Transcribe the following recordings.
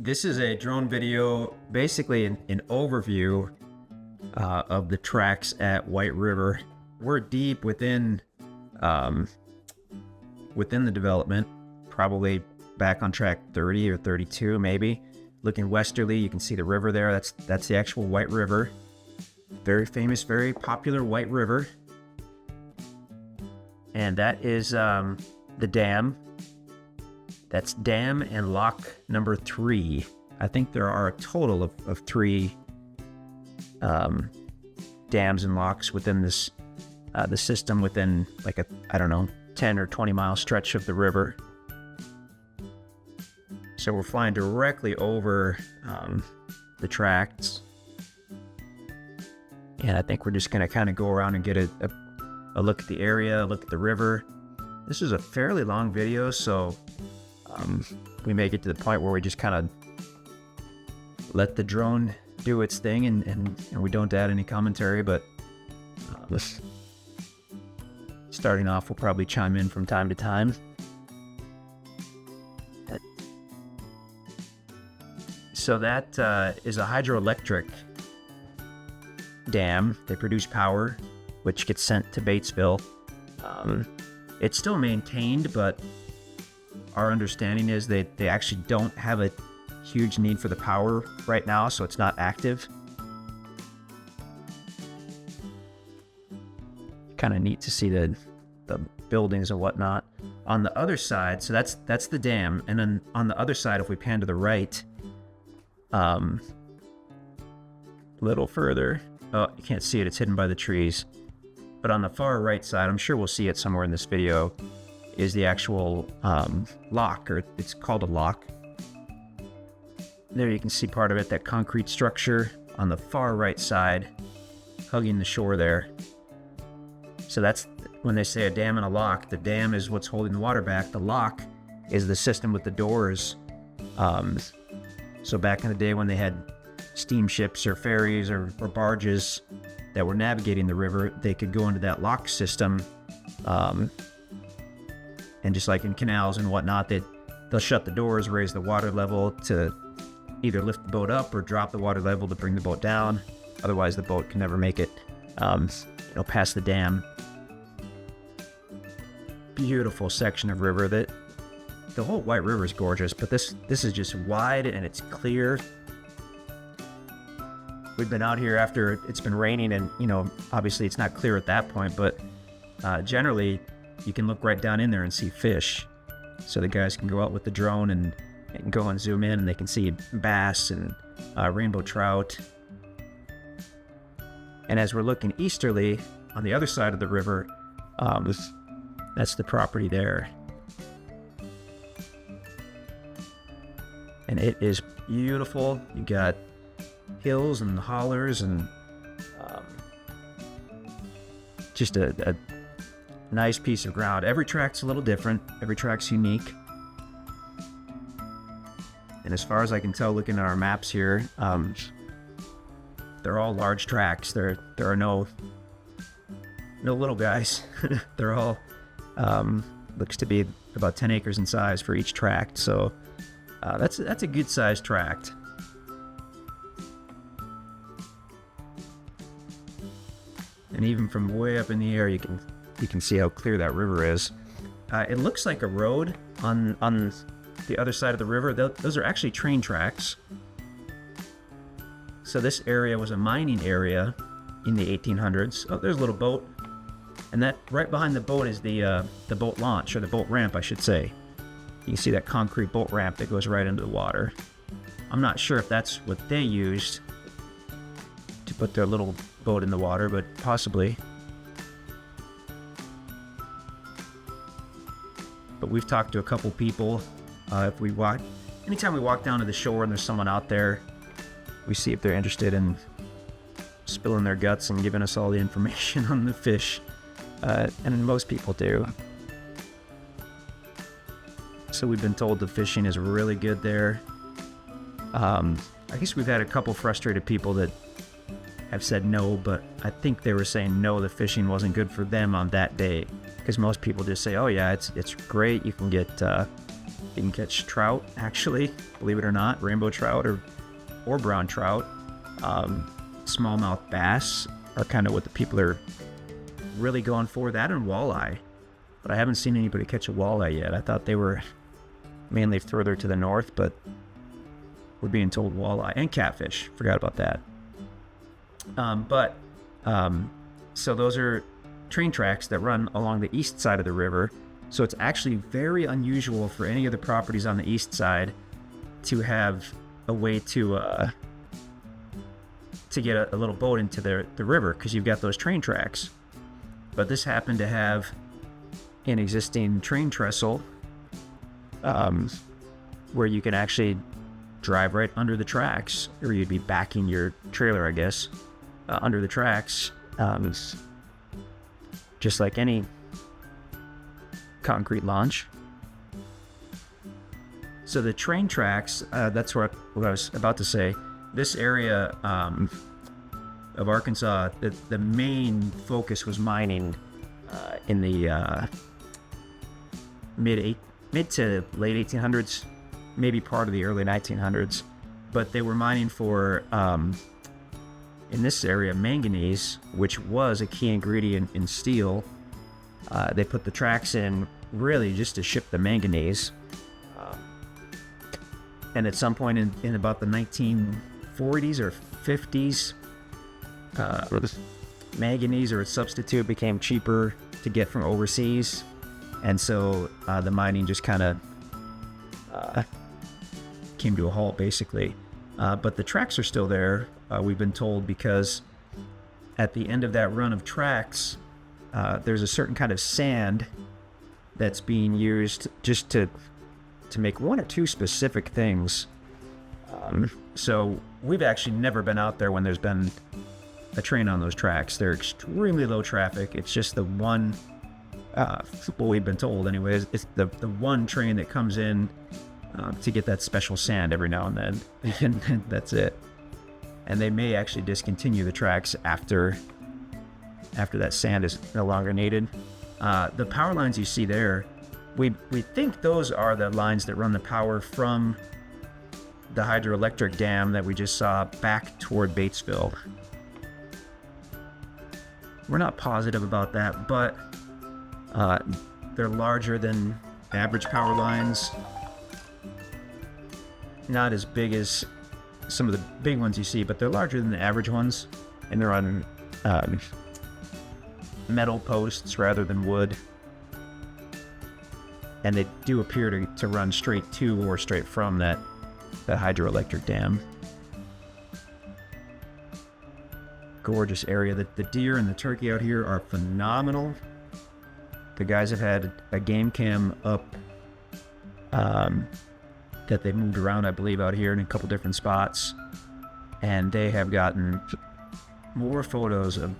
This is a drone video, basically an overview of the Tracts at White River. We're deep within the development, probably back on tract 30 or 32 maybe. Looking westerly, you can see the river there. That's the actual White River. Very famous, very popular White River. And that is the dam. That's dam and lock number 3. I think there are a total of 3 dams and locks within this the system, within like a, I don't know, 10 or 20 mile stretch of the river. So we're flying directly over the tracts. And I think we're just going to kind of go around and get a look at the area, look at the river. This is a fairly long video, so we may get to the point where we just kind of let the drone do its thing and we don't add any commentary, but starting off, we'll probably chime in from time to time. So that is a hydroelectric dam. They produce power, which gets sent to Batesville. It's still maintained, but our understanding is they actually don't have a huge need for the power right now, so it's not active. Kind of neat to see the buildings and whatnot. On the other side, so that's the dam, and then on the other side, if we pan to the right, a little further, oh, you can't see it, it's hidden by the trees. But on the far right side, I'm sure we'll see it somewhere in this video, is the actual lock, or it's called a lock. There you can see part of it, that concrete structure on the far right side, hugging the shore there. So that's when they say a dam and a lock. The dam is what's holding the water back. The lock is the system with the doors. So back in the day when they had steamships or ferries or barges that were navigating the river, they could go into that lock system. And just like in canals and whatnot, they'll shut the doors, raise the water level to either lift the boat up or drop the water level to bring the boat down. Otherwise, the boat can never make it past the dam. Beautiful section of river. The whole White River is gorgeous, but this is just wide and it's clear. We've been out here after it's been raining, and obviously it's not clear at that point, but generally you can look right down in there and see fish. So the guys can go out with the drone and go and zoom in, and they can see bass and rainbow trout. And as we're looking easterly on the other side of the river, that's the property there. And it is beautiful. You got hills and hollers and just a nice piece of ground. Every tract's a little different. Every tract's unique. And as far as I can tell, looking at our maps here, they're all large tracts. There are no little guys. They're all looks to be about 10 acres in size for each tract. So that's a good sized tract. And even from way up in the air, you can see how clear that river is. It looks like a road on the other side of the river. Those are actually train tracks. So this area was a mining area in the 1800s. Oh, there's a little boat. And that right behind the boat is the boat launch, or the boat ramp, I should say. You can see that concrete boat ramp that goes right into the water. I'm not sure if that's what they used to put their little boat in the water, but possibly. But we've talked to a couple people. Anytime we walk down to the shore and there's someone out there, we see if they're interested in spilling their guts and giving us all the information on the fish. And most people do. So we've been told the fishing is really good there. I guess we've had a couple frustrated people that have said no, but I think they were saying no, the fishing wasn't good for them on that day. Because most people just say, oh yeah, it's great. You can get You can catch trout, actually, believe it or not, rainbow trout or brown trout. Smallmouth bass are kind of what the people are really going for. That and walleye. But I haven't seen anybody catch a walleye yet. I thought they were mainly further to the north, but we're being told walleye and catfish. Forgot about that. So those are train tracks that run along the east side of the river. So it's actually very unusual for any of the properties on the east side to have a way to get a little boat into the river, because you've got those train tracks. But this happened to have an existing train trestle where you can actually drive right under the tracks, or you'd be backing your trailer, I guess, under the tracks, just like any concrete launch. So the train tracks, that's what I was about to say. This area of Arkansas, the main focus was mining in the mid to late 1800s, maybe part of the early 1900s. But they were mining for, in this area, manganese, which was a key ingredient in steel. They put the tracks in really just to ship the manganese. And at some point in about the 1940s or 50s, manganese or its substitute became cheaper to get from overseas. And so the mining just kind of came to a halt, basically. But the tracks are still there, we've been told, because at the end of that run of tracks, there's a certain kind of sand that's being used just to make one or two specific things. So we've actually never been out there when there's been a train on those tracks. They're extremely low traffic. It's just the one, what we've been told anyways, it's the one train that comes in to get that special sand every now and then, and that's it. And they may actually discontinue the tracks after that sand is no longer needed. The power lines you see there, we think those are the lines that run the power from the hydroelectric dam that we just saw back toward Batesville. We're not positive about that, but they're larger than average power lines. Not as big as some of the big ones you see, but they're larger than the average ones, and they're on metal posts rather than wood. And they do appear to run straight to or straight from that hydroelectric dam. Gorgeous area. The deer and the turkey out here are phenomenal. The guys have had a game cam up that they moved around, I believe, out here in a couple different spots, and they have gotten more photos of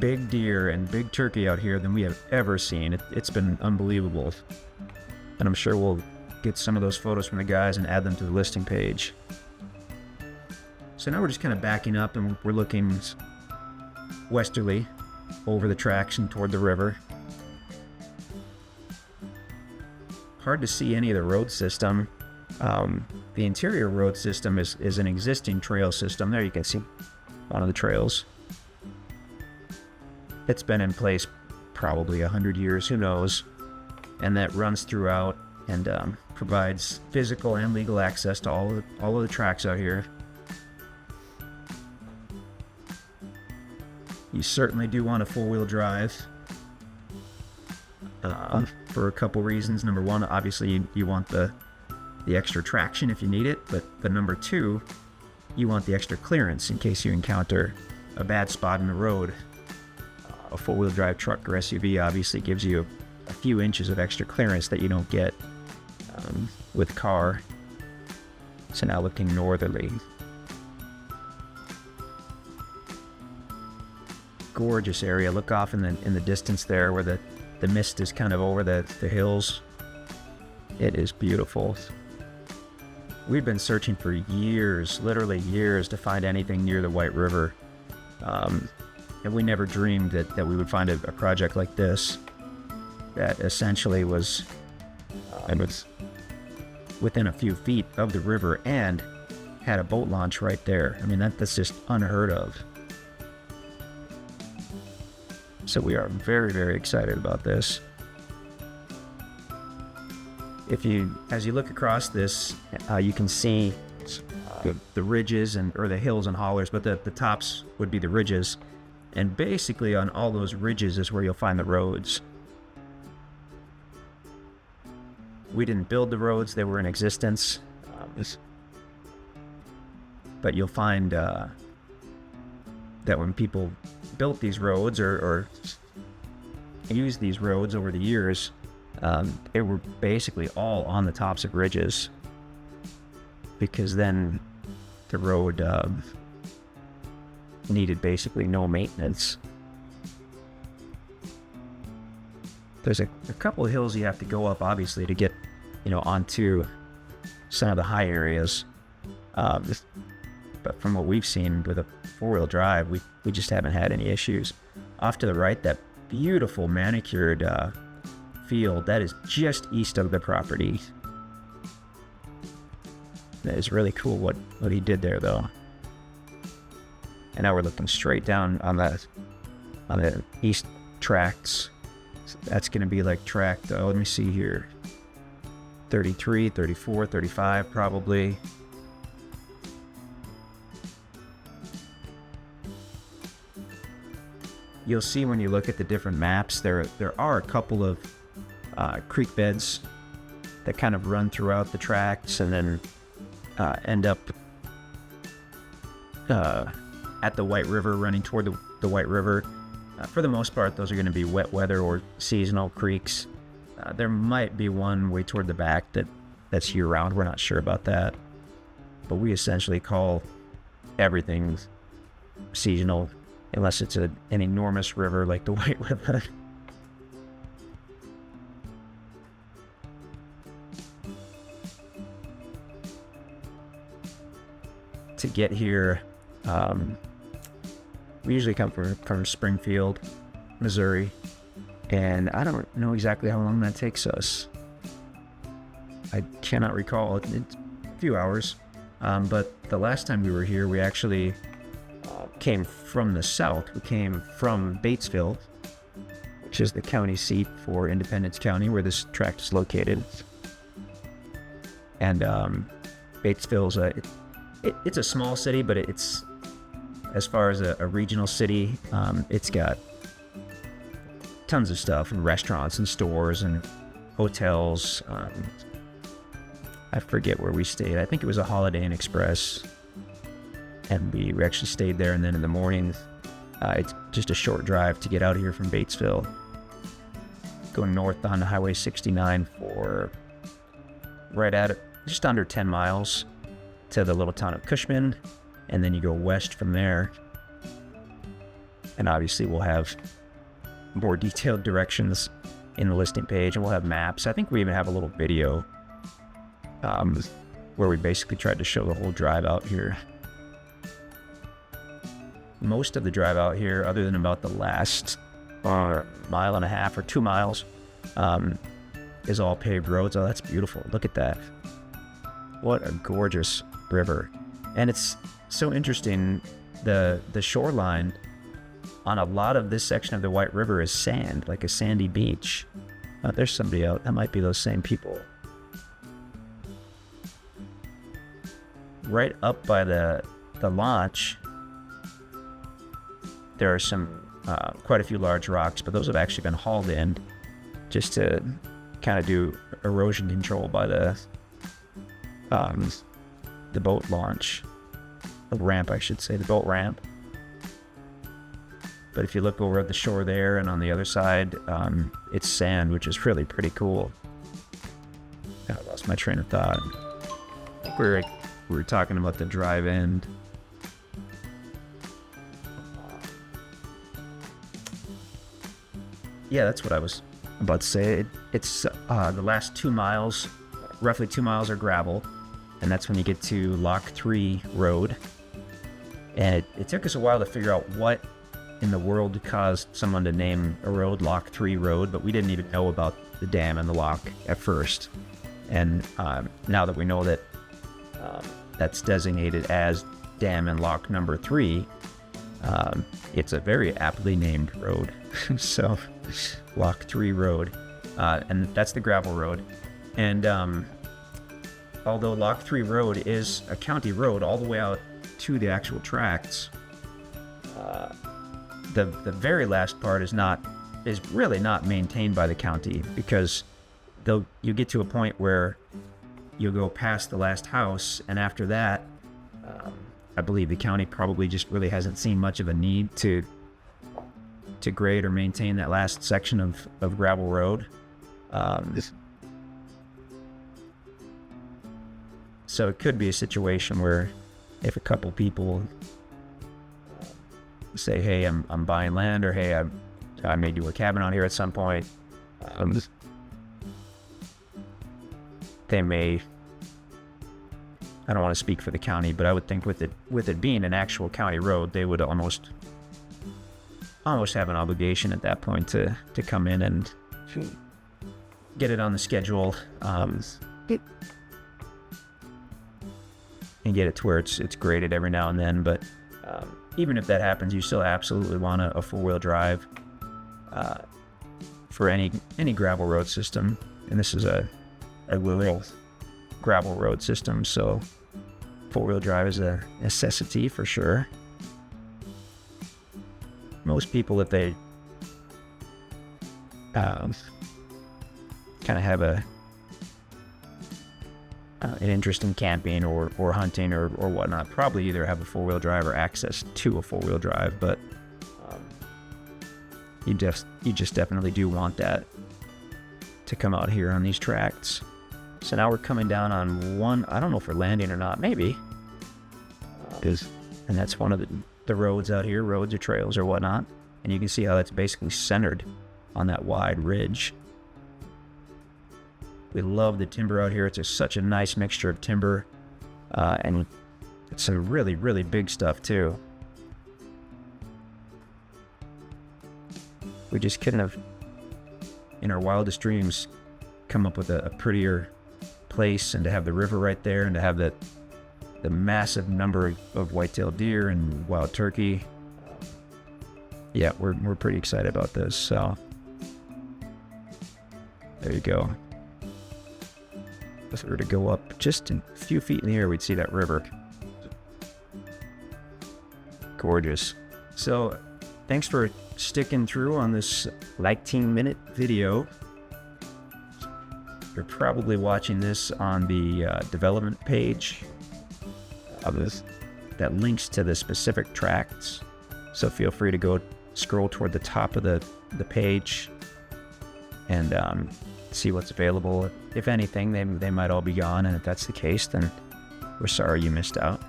big deer and big turkey out here than we have ever seen. It's been unbelievable, and I'm sure we'll get some of those photos from the guys and add them to the listing page. So now we're just kind of backing up, and we're looking westerly over the tracks and toward the river. Hard to see any of the road system. The interior road system is an existing trail system. There you can see one of the trails. It's been in place probably 100 years, who knows, and that runs throughout and provides physical and legal access to all of the tracks out here. You certainly do want a four-wheel drive for a couple reasons. Number one, obviously you want the extra traction if you need it, but number two, you want the extra clearance in case you encounter a bad spot in the road. A four-wheel drive truck or SUV obviously gives you a few inches of extra clearance that you don't get with car. So now looking northerly. Gorgeous area. Look off in the distance there where the mist is kind of over the hills. It is beautiful. We've been searching for years, literally years, to find anything near the White River. And we never dreamed that we would find a project like this that essentially was within a few feet of the river and had a boat launch right there. I mean, that's just unheard of. So we are very, very excited about this. As you look across this, you can see the ridges or the hills and hollers, but the tops would be the ridges. And basically on all those ridges is where you'll find the roads. We didn't build the roads, they were in existence. But you'll find that when people built these roads or used these roads over the years, they were basically all on the tops of ridges, because then the road needed basically no maintenance. There's a couple of hills you have to go up, obviously, to get, onto some of the high areas. But from what we've seen with a four-wheel drive, we just haven't had any issues. Off to the right, that beautiful manicured field, that is just east of the property. That is really cool what he did there, though. And now we're looking straight down on the east tracts. So that's going to be like tract, let me see here, 33, 34, 35 probably. You'll see when you look at the different maps, there are a couple of creek beds that kind of run throughout the tracts and then end up at the White River, running toward the White River. For the most part, those are going to be wet weather or seasonal creeks. There might be one way toward the back that's year-round. We're not sure about that. But we essentially call everything seasonal, unless it's an enormous river like the White River. To get here, we usually come from Springfield, Missouri, and I don't know exactly how long that takes us. I cannot recall. It's a few hours, but the last time we were here, we actually came from the south. We came from Batesville, which is the county seat for Independence County, where this tract is located. And Batesville's it's a small city, but it's, as far as a regional city, it's got tons of stuff, and restaurants and stores and hotels. I forget where we stayed. I think it was a Holiday Inn Express, and we actually stayed there. And then in the morning, it's just a short drive to get out of here from Batesville, going north on Highway 69 for right at it, just under 10 miles to the little town of Cushman, and then you go west from there. And obviously we'll have more detailed directions in the listing page, and we'll have maps. I think we even have a little video where we basically tried to show the whole drive out here. Most of the drive out here, other than about the last mile and a half or 2 miles, is all paved roads. Oh, that's beautiful. Look at that. What a gorgeous river. And it's so interesting, the shoreline on a lot of this section of the White River is sand, like a sandy beach. There's somebody out. That might be those same people. Right up by the launch, there are some quite a few large rocks, but those have actually been hauled in just to kind of do erosion control by the boat launch, the ramp, I should say, the boat ramp. But if you look over at the shore there, and on the other side, it's sand, which is really pretty cool. I lost my train of thought. I think we were talking about the drive end. Yeah, that's what I was about to say. It's the last 2 miles, roughly 2 miles are gravel, and that's when you get to Lock 3 Road. And it took us a while to figure out what in the world caused someone to name a road Lock 3 Road, but we didn't even know about the dam and the lock at first. And now that we know that that's designated as dam and lock number 3, it's a very aptly named road. So Lock 3 Road, and that's the gravel road. And although Lock 3 Road is a county road all the way out to the actual tracts, the very last part is really not maintained by the county, because you get to a point where you go past the last house, and after that, I believe the county probably just really hasn't seen much of a need to grade or maintain that last section of gravel road. So it could be a situation where if a couple people say, hey, I'm buying land, or hey, I may do a cabin out here at some point, they may, I don't want to speak for the county, but I would think with it being an actual county road, they would almost have an obligation at that point to come in and get it on the schedule, and get it to where it's graded every now and then. But even if that happens, you still absolutely want a 4-wheel drive for any gravel road system. And this is a rural gravel road system, so 4-wheel drive is a necessity for sure. Most people, if they kind of have an interest in camping or hunting or whatnot, probably either have a 4-wheel drive or access to a 4-wheel drive. But you just definitely do want that to come out here on these tracts. So now we're coming down on one, I don't know if we're landing or not, maybe. And that's one of the roads out here, roads or trails or whatnot. And you can see how that's basically centered on that wide ridge. We love the timber out here. It's such a nice mixture of timber, and it's a really, really big stuff too. We just couldn't have, in our wildest dreams, come up with a prettier place, and to have the river right there, and to have the massive number of white-tailed deer and wild turkey. Yeah, we're pretty excited about this. So there you go. If we were to go up just a few feet in the air, we'd see that river. Gorgeous. So thanks for sticking through on this 19-minute video. You're probably watching this on the development page of this that links to the specific tracts. So feel free to go scroll toward the top of the page and see what's available. If anything, they might all be gone, and if that's the case, then we're sorry you missed out.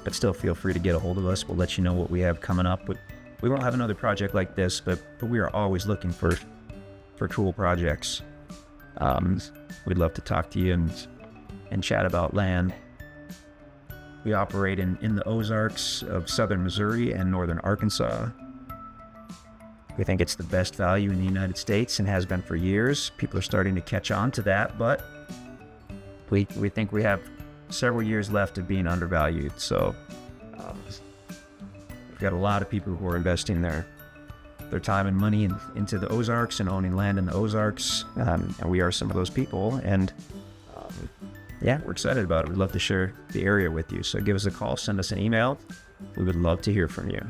But still feel free to get a hold of us. We'll let you know what we have coming up. We won't have another project like this, but we are always looking for cool projects. We'd love to talk to you and chat about land. We operate in the Ozarks of southern Missouri and northern Arkansas. We think it's the best value in the United States and has been for years. People are starting to catch on to that, but we think we have several years left of being undervalued. So we've got a lot of people who are investing their time and money into the Ozarks and owning land in the Ozarks, and we are some of those people. And yeah, we're excited about it. We'd love to share the area with you. So give us a call, send us an email. We would love to hear from you.